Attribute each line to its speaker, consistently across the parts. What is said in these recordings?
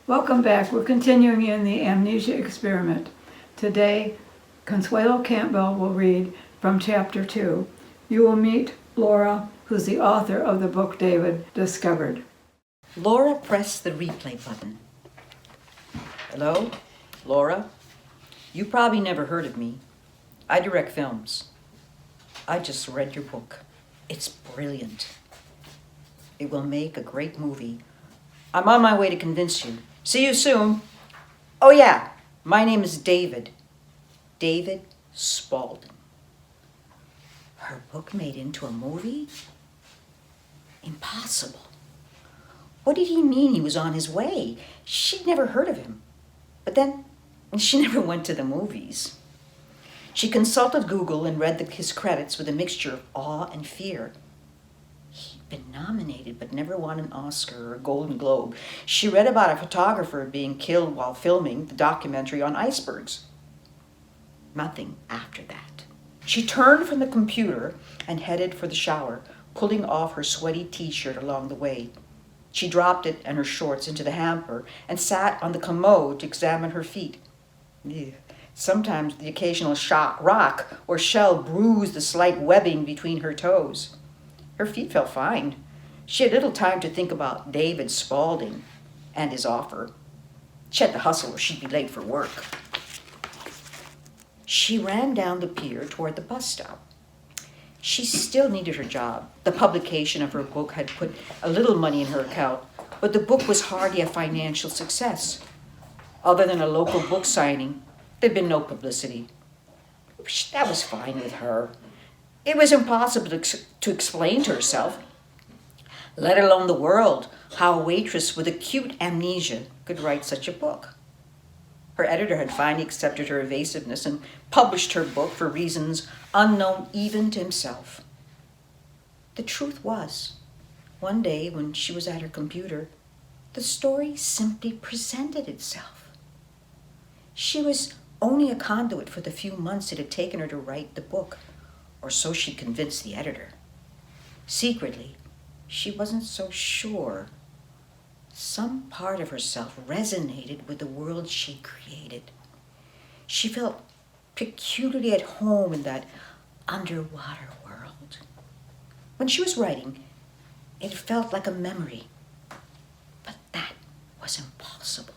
Speaker 1: Welcome back. We're continuing in the Amnesia experiment. Today, Consuelo Campbell will read from Chapter 2. You will meet Laura, who's the author of the book David discovered.
Speaker 2: Laura pressed the replay button. Hello, Laura? You probably never heard of me. I direct films. I just read your book. It's brilliant. It will make a great movie. I'm on my way to convince you. See you soon. Oh yeah, my name is David. David Spaulding. Her book made into a movie? Impossible. What did he mean he was on his way? She'd never heard of him. But then, she never went to the movies. She consulted Google and read his credits with a mixture of awe and fear. He'd been nominated but never won an Oscar or a Golden Globe. She read about a photographer being killed while filming the documentary on icebergs. Nothing after that. She turned from the computer and headed for the shower, pulling off her sweaty t-shirt along the way. She dropped it and her shorts into the hamper and sat on the commode to examine her feet. Sometimes the occasional rock or shell bruised the slight webbing between her toes. Her feet felt fine. She had little time to think about David Spaulding and his offer. She had to hustle or she'd be late for work. She ran down the pier toward the bus stop. She still needed her job. The publication of her book had put a little money in her account, but the book was hardly a financial success. Other than a local book signing, there'd been no publicity. That was fine with her. It was impossible to explain to herself, let alone the world, how a waitress with acute amnesia could write such a book. Her editor had finally accepted her evasiveness and published her book for reasons unknown even to himself. The truth was, one day when she was at her computer, the story simply presented itself. She was only a conduit for the few months it had taken her to write the book, or so she convinced the editor. Secretly, she wasn't so sure. Some part of herself resonated with the world she created. She felt peculiarly at home in that underwater world. When she was writing, it felt like a memory. But that was impossible.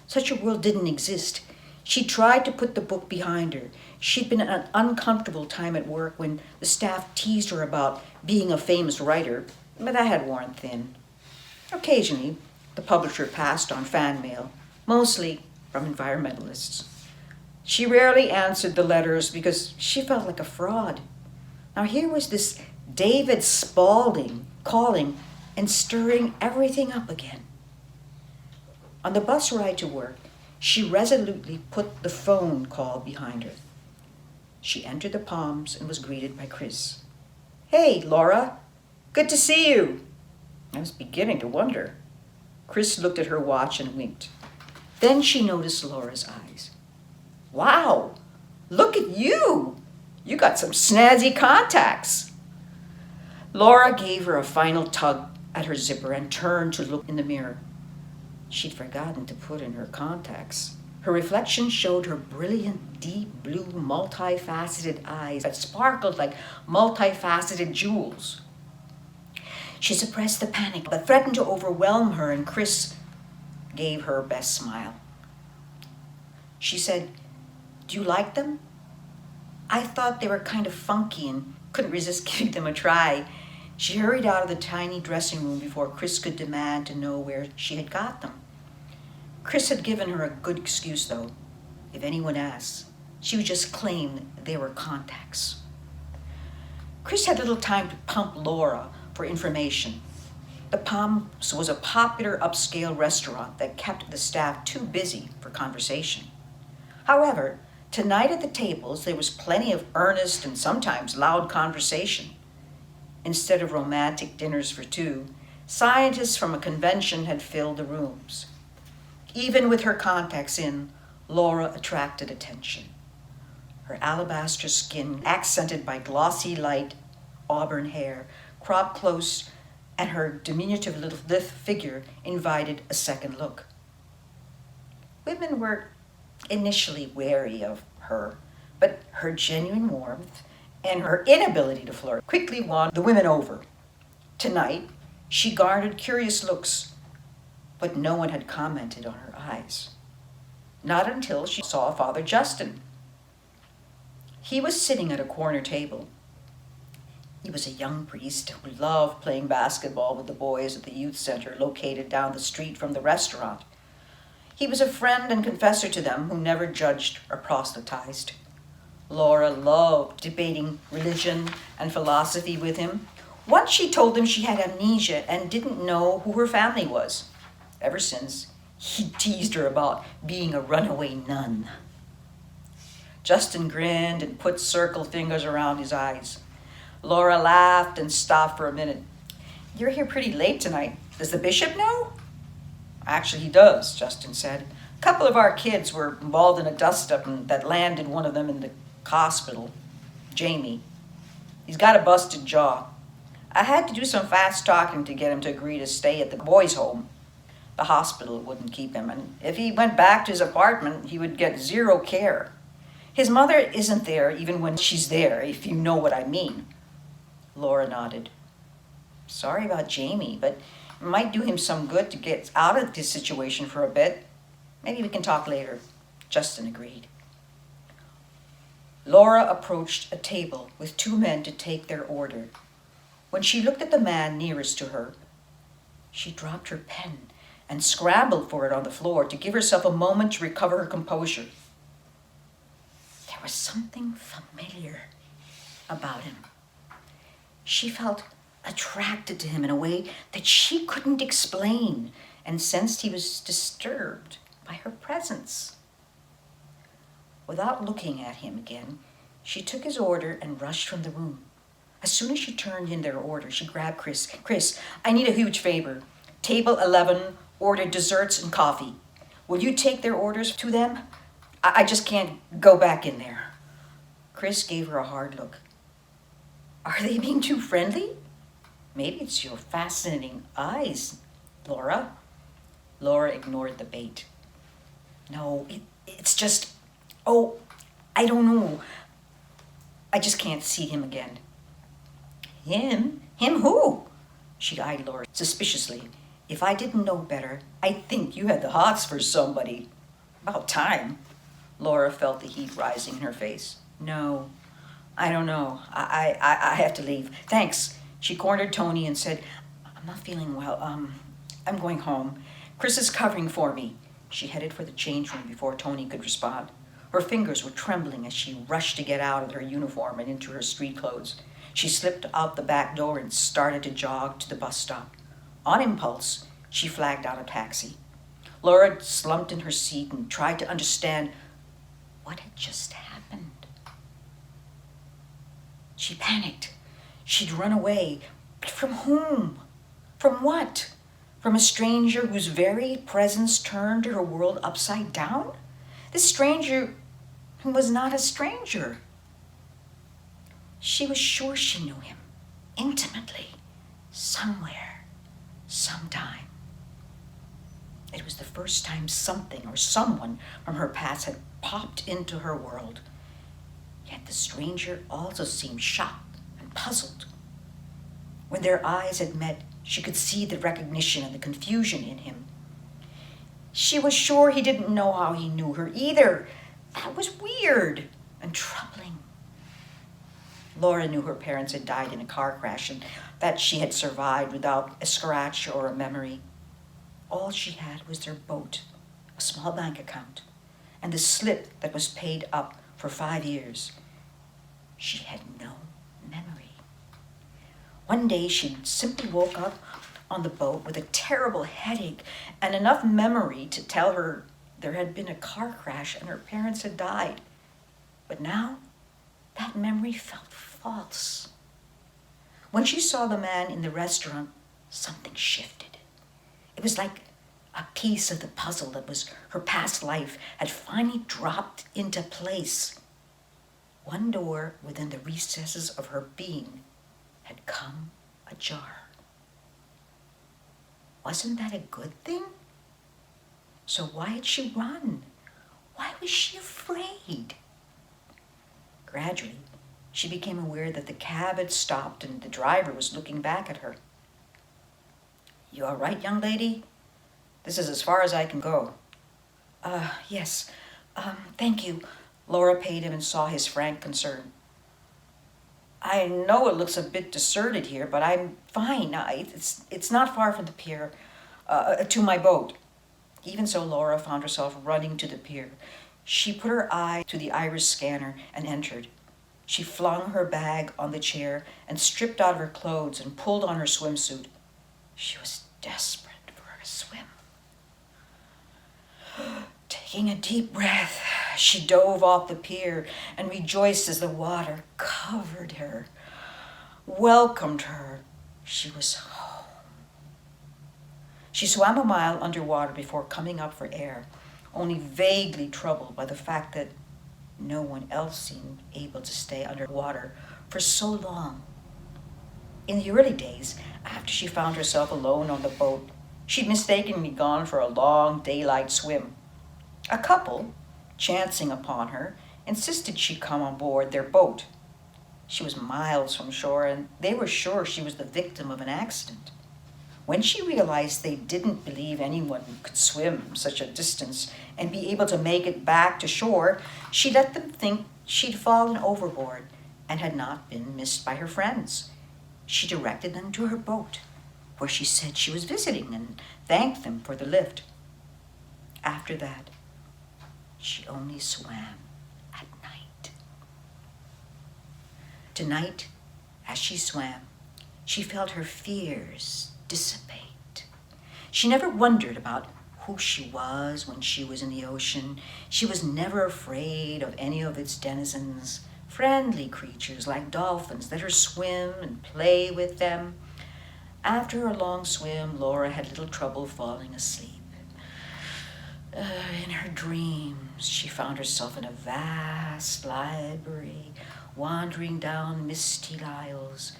Speaker 2: Such a world didn't exist. She tried to put the book behind her. She'd been in an uncomfortable time at work when the staff teased her about being a famous writer, but that had worn thin. Occasionally, the publisher passed on fan mail, mostly from environmentalists. She rarely answered the letters because she felt like a fraud. Now here was this David Spaulding calling and stirring everything up again. On the bus ride to work, she resolutely put the phone call behind her. She entered the Palms and was greeted by Chris. "Hey, Laura. Good to see you." I was beginning to wonder. Chris looked at her watch and winked. Then she noticed Laura's eyes. "Wow, look at you. You got some snazzy contacts." Laura gave her a final tug at her zipper and turned to look in the mirror. She'd forgotten to put in her contacts. Her reflection showed her brilliant, deep blue, multifaceted eyes that sparkled like multifaceted jewels. She suppressed the panic that threatened to overwhelm her, and Chris gave her best smile. She said, "Do you like them?" I thought they were kind of funky and couldn't resist giving them a try. She hurried out of the tiny dressing room before Chris could demand to know where she had got them. Chris had given her a good excuse, though. If anyone asked, she would just claim they were contacts. Chris had little time to pump Laura for information. The Palms was a popular upscale restaurant that kept the staff too busy for conversation. However, tonight at the tables, there was plenty of earnest and sometimes loud conversation. Instead of romantic dinners for two, scientists from a convention had filled the rooms. Even with her contacts in, Laura attracted attention. Her alabaster skin, accented by glossy light auburn hair, cropped close, and her diminutive little lithe figure invited a second look. Women were initially wary of her, but her genuine warmth and her inability to flirt quickly won the women over. Tonight, she garnered curious looks, but no one had commented on her eyes. Not until she saw Father Justin. He was sitting at a corner table. He was a young priest who loved playing basketball with the boys at the youth center located down the street from the restaurant. He was a friend and confessor to them who never judged or proselytized. Laura loved debating religion and philosophy with him. Once she told him she had amnesia and didn't know who her family was. Ever since, he teased her about being a runaway nun. Justin grinned and put circle fingers around his eyes. Laura laughed and stopped for a minute. "You're here pretty late tonight. Does the bishop know?" "Actually, he does," Justin said. "A couple of our kids were involved in a dust-up that landed one of them in the hospital. Jamie. He's got a busted jaw. I had to do some fast talking to get him to agree to stay at the boys' home. The hospital wouldn't keep him, and if he went back to his apartment, he would get zero care. His mother isn't there even when she's there, if you know what I mean." Laura nodded. "Sorry about Jamie, but it might do him some good to get out of this situation for a bit. Maybe we can talk later." Justin agreed. Laura approached a table with two men to take their order. When she looked at the man nearest to her, she dropped her pen and scrambled for it on the floor to give herself a moment to recover her composure. There was something familiar about him. She felt attracted to him in a way that she couldn't explain and sensed he was disturbed by her presence. Without looking at him again, she took his order and rushed from the room. As soon as she turned in their order, she grabbed Chris. "Chris, I need a huge favor. Table 11 ordered desserts and coffee. Will you take their orders to them? I just can't go back in there." Chris gave her a hard look. "Are they being too friendly?" "Maybe it's your fascinating eyes, Laura." Laura ignored the bait. "No, it's just, oh, I don't know. I just can't see him again." "Him? Him who?" She eyed Laura suspiciously. "If I didn't know better, I'd think you had the hots for somebody. About time." Laura felt the heat rising in her face. "No, I don't know. I have to leave. Thanks." She cornered Tony and said, "I'm not feeling well. I'm going home. Chris is covering for me." She headed for the change room before Tony could respond. Her fingers were trembling as she rushed to get out of her uniform and into her street clothes. She slipped out the back door and started to jog to the bus stop. On impulse, she flagged down a taxi. Laura slumped in her seat and tried to understand what had just happened. She panicked. She'd run away. But from whom? From what? From a stranger whose very presence turned her world upside down? This stranger who was not a stranger. She was sure she knew him, intimately, somewhere, sometime. It was the first time something or someone from her past had popped into her world. Yet the stranger also seemed shocked and puzzled. When their eyes had met, she could see the recognition and the confusion in him. She was sure he didn't know how he knew her either. That was weird and troubling. Laura knew her parents had died in a car crash and that she had survived without a scratch or a memory. All she had was their boat, a small bank account, and the slip that was paid up for 5 years. She had no memory. One day she simply woke up on the boat with a terrible headache and enough memory to tell her there had been a car crash and her parents had died. But now, that memory felt false. When she saw the man in the restaurant, something shifted. It was like a piece of the puzzle that was her past life had finally dropped into place. One door within the recesses of her being had come ajar. Wasn't that a good thing? So why had she run? Why was she afraid? Gradually, she became aware that the cab had stopped and the driver was looking back at her. "You all right, young lady? This is as far as I can go." Yes. Thank you." Laura paid him and saw his frank concern. "I know it looks a bit deserted here, but I'm fine. It's not far from the pier, to my boat." Even so, Laura found herself running to the pier. She put her eye to the iris scanner and entered. She flung her bag on the chair and stripped out of her clothes and pulled on her swimsuit. She was desperate for a swim. Taking a deep breath, she dove off the pier and rejoiced as the water covered her, welcomed her. She was home. She swam a mile underwater before coming up for air, only vaguely troubled by the fact that no one else seemed able to stay underwater for so long. In the early days, after she found herself alone on the boat, she'd mistakenly gone for a long daylight swim. A couple, chancing upon her, insisted she come on board their boat. She was miles from shore, and they were sure she was the victim of an accident. When she realized they didn't believe anyone could swim such a distance and be able to make it back to shore, she let them think she'd fallen overboard and had not been missed by her friends. She directed them to her boat, where she said she was visiting, and thanked them for the lift. After that, she only swam at night. Tonight, as she swam, she felt her fears dissipate. She never wondered about who she was when she was in the ocean. She was never afraid of any of its denizens, friendly creatures like dolphins let her swim and play with them. After a long swim, Laura had little trouble falling asleep. In her dreams, she found herself in a vast library, wandering down misty aisles.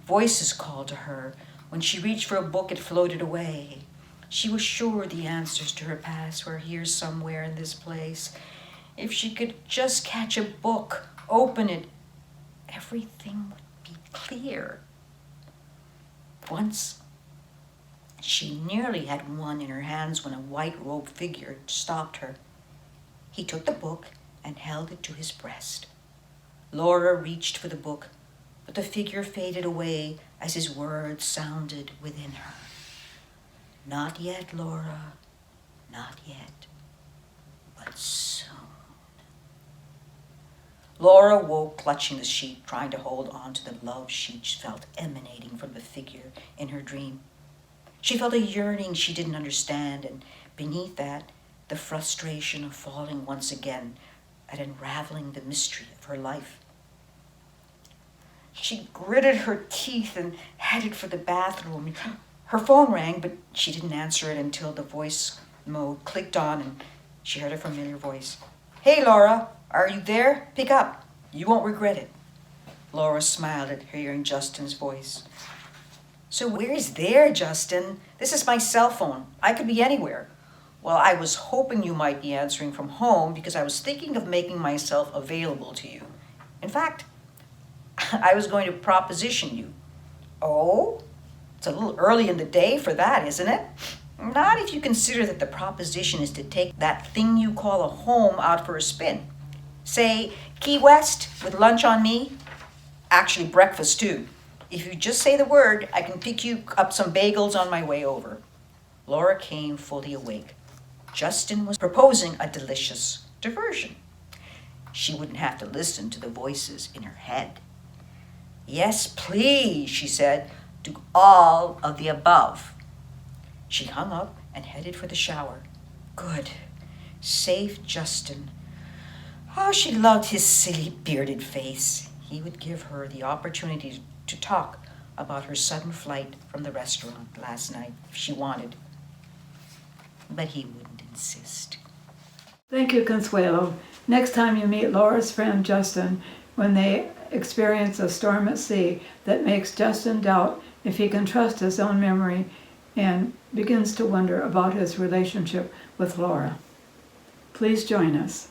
Speaker 2: Voices called to her. When she reached for a book, it floated away. She was sure the answers to her past were here somewhere in this place. If she could just catch a book, open it, everything would be clear. Once, she nearly had one in her hands when a white-robed figure stopped her. He took the book and held it to his breast. Laura reached for the book, but the figure faded away as his words sounded within her. "Not yet, Laura, not yet, but soon." Laura woke, clutching the sheet, trying to hold on to the love she felt emanating from the figure in her dream. She felt a yearning she didn't understand, and beneath that, the frustration of falling once again at unraveling the mystery of her life. She gritted her teeth and headed for the bathroom. Her phone rang, but she didn't answer it until the voice mode clicked on and she heard a familiar voice. "Hey, Laura, are you there? Pick up. You won't regret it." Laura smiled at hearing Justin's voice. "So where is there, Justin? This is my cell phone. I could be anywhere." "Well, I was hoping you might be answering from home because I was thinking of making myself available to you. In fact, I was going to proposition you." "Oh? It's a little early in the day for that, isn't it?" "Not if you consider that the proposition is to take that thing you call a home out for a spin. Say, Key West with lunch on me. Actually, breakfast too. If you just say the word, I can pick you up some bagels on my way over." Laura came fully awake. Justin was proposing a delicious diversion. She wouldn't have to listen to the voices in her head. "Yes, please," she said. "Do all of the above." She hung up and headed for the shower. Good. Safe Justin. Oh, she loved his silly bearded face. He would give her the opportunity to talk about her sudden flight from the restaurant last night if she wanted. But he wouldn't insist.
Speaker 1: Thank you, Consuelo. Next time you meet Laura's friend Justin, when they experience a storm at sea that makes Justin doubt if he can trust his own memory, and begins to wonder about his relationship with Laura. Please join us.